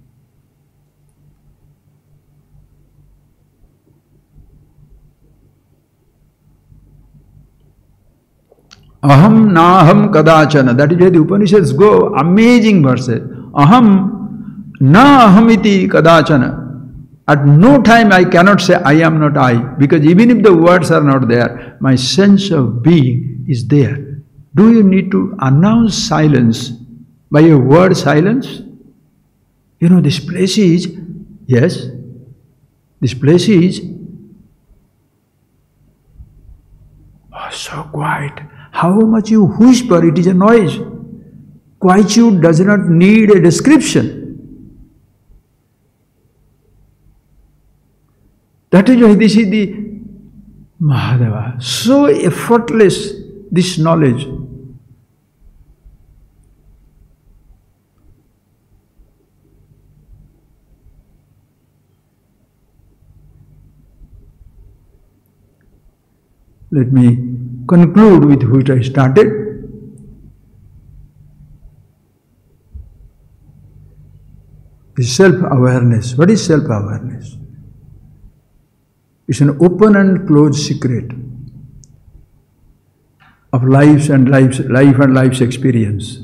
Aham naham kadachana. That is where the Upanishads go. Amazing verses. Aham na ahamiti kadachana. At no time I cannot say I am not I, because even if the words are not there, my sense of being is there. Do you need to announce silence by a word silence? You know, this place is, yes, this place is so quiet. How much you whisper, it is a noise. Quietude does not need a description. That is why this is the Mahadeva. So effortless, this knowledge. Let me conclude with which I started. Is self-awareness. What is self-awareness? It's an open and closed secret of life and life's experience.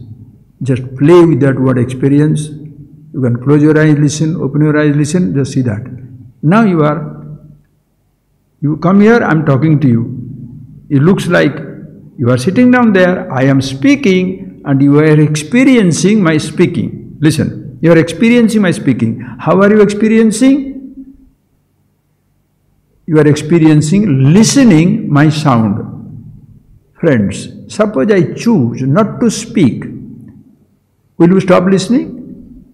Just play with that word experience. You can close your eyes, listen, open your eyes, listen, just see that. Now you come here, I am talking to you. It looks like you are sitting down there, I am speaking, and you are experiencing my speaking. Listen, you are experiencing my speaking. How are you experiencing? You are experiencing listening my sound. Friends, suppose I choose not to speak. Will you stop listening?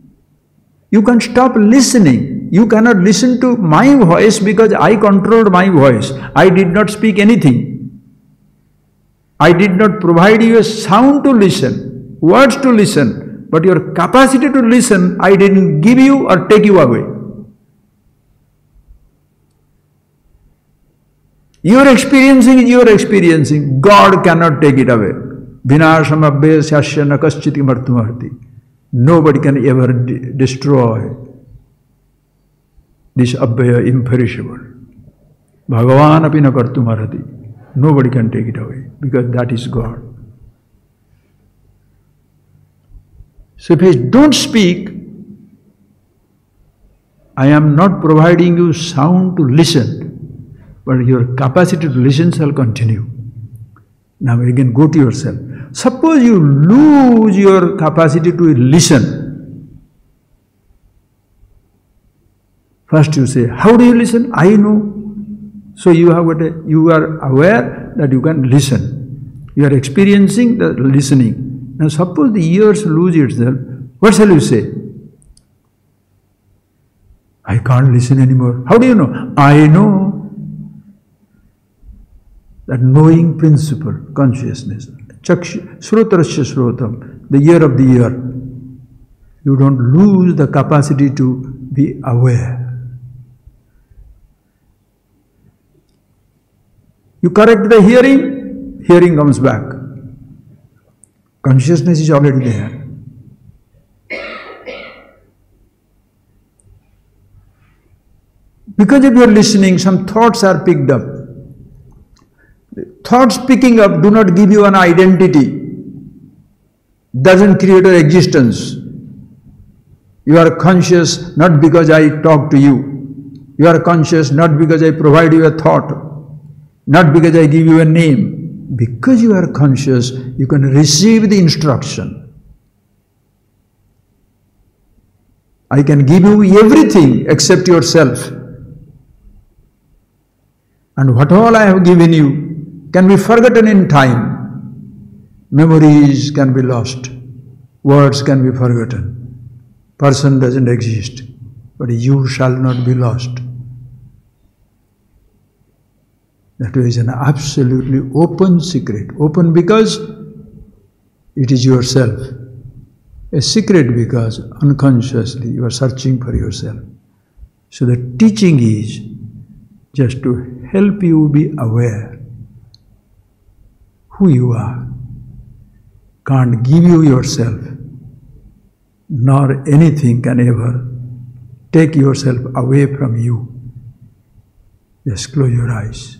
You can stop listening. You cannot listen to my voice because I controlled my voice. I did not speak anything. I did not provide you a sound to listen, words to listen, but your capacity to listen, I didn't give you or take you away. Your experiencing is your experiencing. God cannot take it away. Vinasham abhyasya nakaschiti martumarti. Nobody can ever destroy this abhaya, imperishable. Bhagavan api na kartumarati. Nobody can take it away because that is God. So if I don't speak, I am not providing you sound to listen, but your capacity to listen shall continue. Now again go to yourself. Suppose you lose your capacity to listen. First you say, how do you listen? I know. So you are aware that you can listen. You are experiencing the listening. Now suppose the ears lose itself, what shall you say? I can't listen anymore. How do you know? I know. That knowing principle, consciousness. Shrotarasya shrotam, the ear of the ear. You don't lose the capacity to be aware. You correct the hearing, hearing comes back. Consciousness is already there. Because of your listening, some thoughts are picked up. Thoughts picking up do not give you an identity, doesn't create an existence. You are conscious not because I talk to you. You are conscious not because I provide you a thought, not because I give you a name. Because you are conscious, you can receive the instruction. I can give you everything except yourself. And what all I have given you can be forgotten in time. Memories can be lost. Words can be forgotten. Person doesn't exist. But you shall not be lost. That is an absolutely open secret. Open because it is yourself. A secret because unconsciously you are searching for yourself. So the teaching is just to help you be aware who you are. Can't give you yourself, nor anything can ever take yourself away from you. Just close your eyes.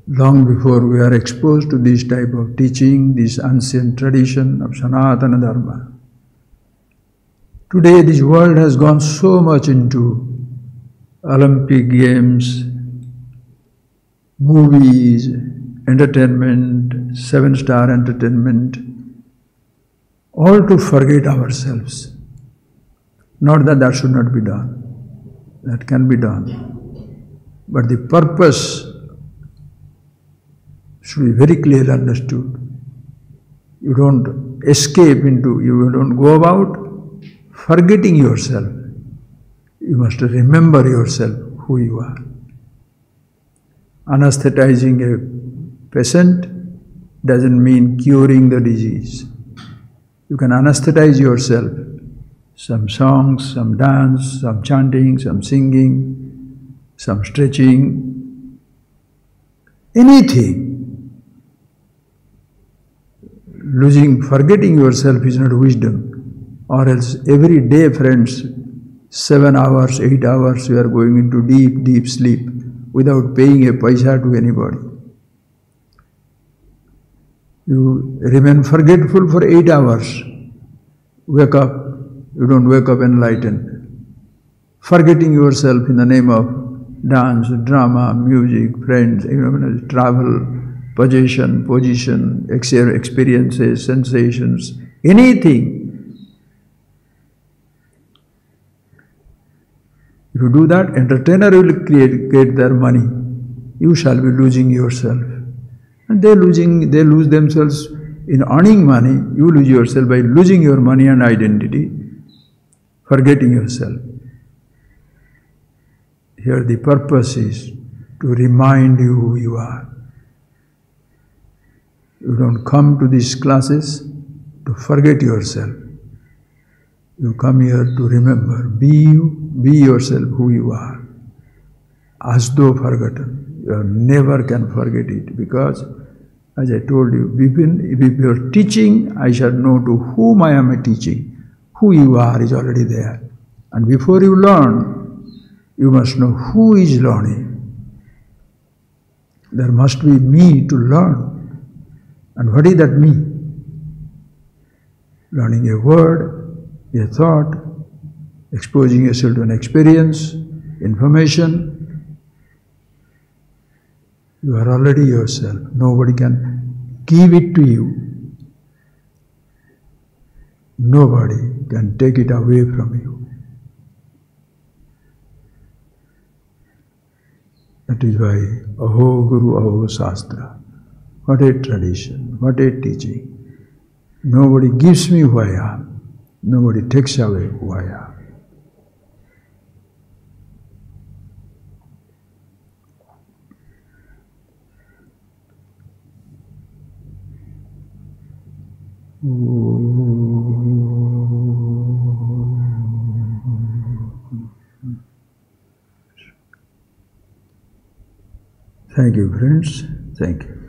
Long before we are exposed to this type of teaching, this ancient tradition of Sanatana Dharma. Today this world has gone so much into Olympic Games, movies, entertainment, 7-star entertainment, all to forget ourselves. Not that that should not be done. That can be done. But the purpose should be very clearly understood. You don't escape into, you don't go about forgetting yourself. You must remember yourself, who you are. Anesthetizing a patient doesn't mean curing the disease. You can anesthetize yourself. Some songs, some dance, some chanting, some singing, some stretching, anything. Forgetting yourself is not wisdom. Or else every day, friends, 7 hours, 8 hours, you are going into deep, deep sleep without paying a paisa to anybody. You remain forgetful for 8 hours. Wake up, you don't wake up enlightened. Forgetting yourself in the name of dance, drama, music, friends, travel, possession, experiences, sensations, anything. If you do that, entertainer will create their money. You shall be losing yourself. And they lose themselves in earning money. You lose yourself by losing your money and identity, forgetting yourself. Here the purpose is to remind you who you are. You don't come to these classes to forget yourself. You come here to remember. Be you, be yourself who you are. As though forgotten. You never can forget it, because, as I told you, if you are teaching, I shall know to whom I am teaching. Who you are is already there. And before you learn, you must know who is learning. There must be me to learn. And what is that me? Learning a word, a thought, exposing yourself to an experience, information. You are already yourself. Nobody can give it to you. Nobody can take it away from you. That is why, Aho Guru, Aho Shastra. What a tradition, what a teaching. Nobody gives me who I am. Nobody takes away who I am. Thank you, friends. Thank you.